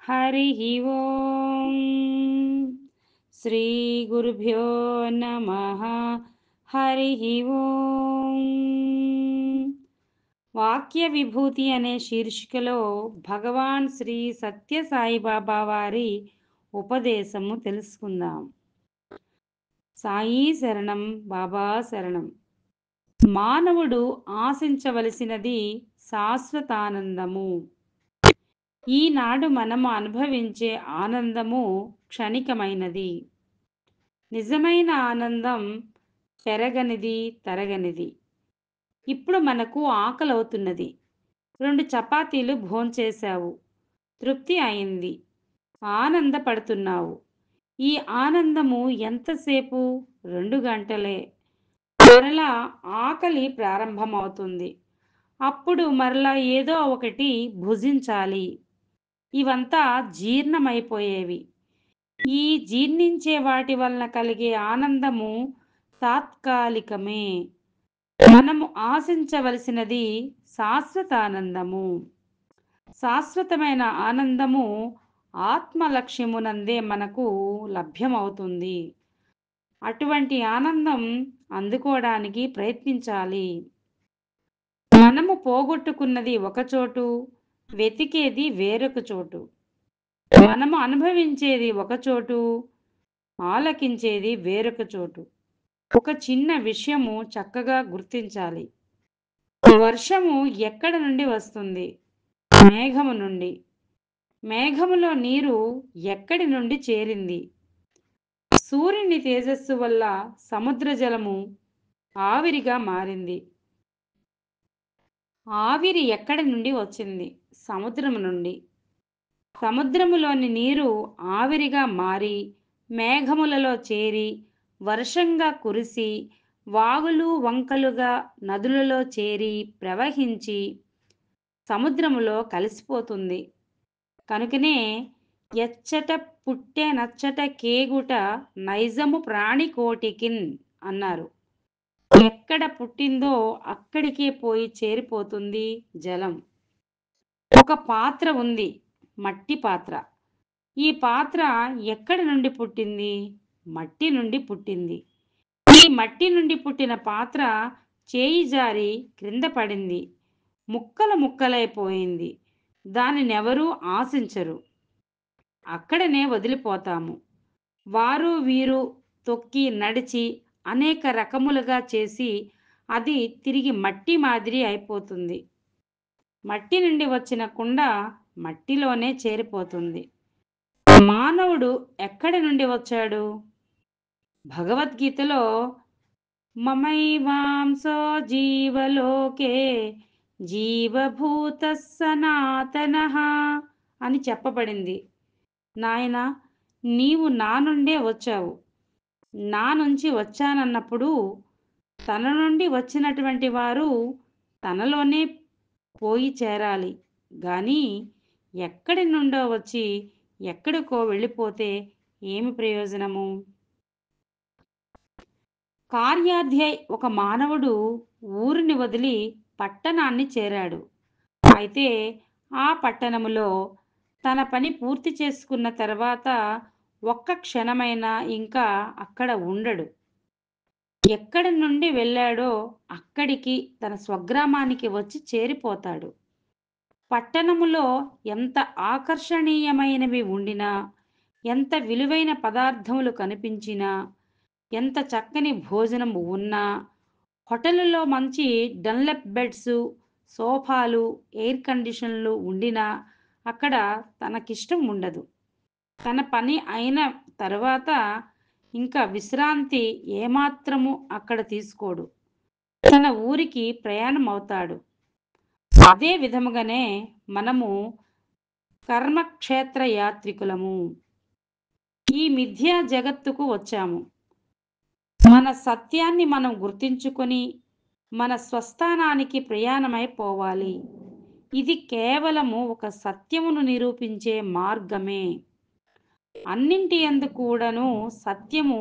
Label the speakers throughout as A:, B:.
A: हरिः ओम् श्रीगुरुभ्यो नमः। హరిః ఓం. వాక్య విభూతి అనే శీర్షికలో భగవాన్ శ్రీ సత్య సాయిబాబా వారి ఉపదేశము తెలుసుకుందాం. సాయి శరణం, బాబా శరణం. మానవుడు ఆశించవలసినది శాశ్వతానందము. ఈనాడు మనము అనుభవించే ఆనందము క్షణికమైనది. నిజమైన ఆనందం పెరగనిది, తరగనిది. ఇప్పుడు మనకు ఆకలవుతున్నది. 2 చపాతీలు భోంచేశావు, తృప్తి అయింది, ఆనందపడుతున్నావు. ఈ ఆనందము ఎంతసేపు? 2 గంటలే. మరలా ఆకలి ప్రారంభమవుతుంది. అప్పుడు మరలా ఏదో ఒకటి భుజించాలి. ఇవంతా జీర్ణమైపోయేవి. ఈ జీర్ణించే వాటి వలన కలిగే ఆనందము తాత్కాలికమే. మనము ఆశించవలసినది శాశ్వతానందము. శాశ్వతమైన ఆనందము ఆత్మ లక్ష్యమునందే మనకు లభ్యమవుతుంది. అటువంటి ఆనందం అందుకోవడానికి ప్రయత్నించాలి. మనము పోగొట్టుకున్నది ఒకచోటు, వెతికేది వేరొక చోటు. మనము అనుభవించేది ఒకచోటు, ఆలకించేది వేరొక చోటు. ఒక చిన్న విషయము చక్కగా గుర్తించాలి. వర్షము ఎక్కడ నుండి వస్తుంది? మేఘము నుండి. మేఘములో నీరు ఎక్కడి నుండి చేరింది? సూర్యుని తేజస్సు వల్ల సముద్ర జలము ఆవిరిగా మారింది. ఆవిరి ఎక్కడి నుండి వచ్చింది? సముద్రము నుండి. సముద్రములోని నీరు ఆవిరిగా మారి మేఘములలో చేరి వర్షంగా కురిసి వాగులు వంకలుగా నదులలో చేరి ప్రవహించి సముద్రములో కలిసిపోతుంది. కనుకనే ఎచ్చట పుట్టే నచ్చట కేగుట నైజము ప్రాణికోటికిన్ అన్నారు. ఎక్కడ పుట్టిందో అక్కడికే పోయి చేరిపోతుంది జలం. ఒక పాత్ర ఉంది, మట్టి పాత్ర. ఈ పాత్ర ఎక్కడి నుండి పుట్టింది? మట్టి నుండి పుట్టింది. ఈ మట్టి నుండి పుట్టిన పాత్ర చేయి జారి క్రింద పడింది, ముక్కలు ముక్కలైపోయింది. దానినెవరూ ఆశించరు, అక్కడనే వదిలిపోతాము. వారు వీరు తొక్కి నడిచి అనేక రకములుగా చేసి అది తిరిగి మట్టి మాదిరి అయిపోతుంది. మట్టి నుండి వచ్చిన కుండ మట్టిలోనే చేరిపోతుంది. మానవుడు ఎక్కడి నుండి వచ్చాడు? భగవద్గీతలో మమైవాంసో జీవలోకే జీవభూత సనాతనః అని చెప్పబడింది. నాయన, నీవు నా నుండే వచ్చావు. నా నుంచి వచ్చానన్నప్పుడు తన నుండి వచ్చినటువంటి వారు తనలోనే పోయి చేరాలి. గాని ఎక్కడి నుండో వచ్చి ఎక్కడికో వెళ్ళిపోతే ఏమి ప్రయోజనము? కార్యాధ్యై ఒక మానవుడు ఊరిని వదిలి పట్టణాన్ని చేరాడు. అయితే ఆ పట్టణములో తన పని పూర్తి చేసుకున్న తర్వాత ఒక్క క్షణమైనా ఇంకా అక్కడ ఉండడు. ఎక్కడి నుండి వెళ్ళాడో అక్కడికి, తన స్వగ్రామానికి వచ్చి చేరిపోతాడు. పట్టణములో ఎంత ఆకర్షణీయమైనవి ఉండినా, ఎంత విలువైన పదార్థములు కనిపించినా, ఎంత చక్కని భోజనం ఉన్నా, హోటళ్ళలో మంచి డన్లప్ బెడ్స్, సోఫాలు, ఎయిర్ కండిషన్లు ఉండినా అక్కడ తనకిష్టం ఉండదు. తన పని అయిన తర్వాత ఇంకా విశ్రాంతి ఏమాత్రము అక్కడ తీసుకోడు. తన ఊరికి ప్రయాణం అవుతాడు. అదే విధముగానే మనము కర్మక్షేత్ర యాత్రికులము. ఈ మిథ్యా జగత్తుకు వచ్చాము. మన సత్యాన్ని మనం గుర్తించుకొని మన స్వస్థానానికి ప్రయాణమైపోవాలి. ఇది కేవలము ఒక సత్యమును నిరూపించే మార్గమే. అన్నింటి యందు కూడాను సత్యము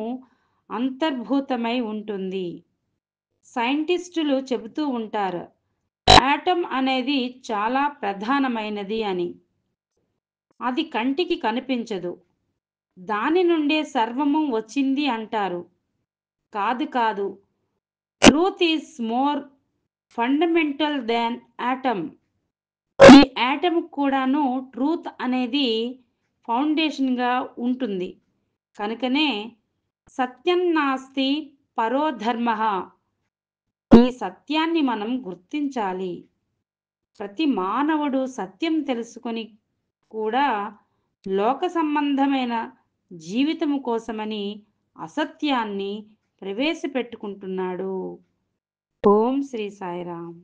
A: అంతర్భూతమై ఉంటుంది. సైంటిస్టులు చెబుతూ ఉంటారు, ఆటం అనేది చాలా ప్రధానమైనది అని. అది కంటికి కనిపించదు. దాని నుండే సర్వము వచ్చింది అంటారు. కాదు కాదు. Truth is more fundamental than atom. ఈ యాటమ్ కూడాను ట్రూత్ అనేది ఫౌండేషన్‌గా ఉంటుంది. కనుకనే సత్యం నాస్తి పరో ధర్మః. ఈ సత్యాన్ని మనం గుర్తించాలి. ప్రతి మానవుడు సత్యం తెలుసుకొని కూడా లోక సంబంధమైన జీవితము కోసమని అసత్యాన్ని ప్రవేశపెట్టుకుంటున్నాడు. ఓం శ్రీ సాయిరామ్.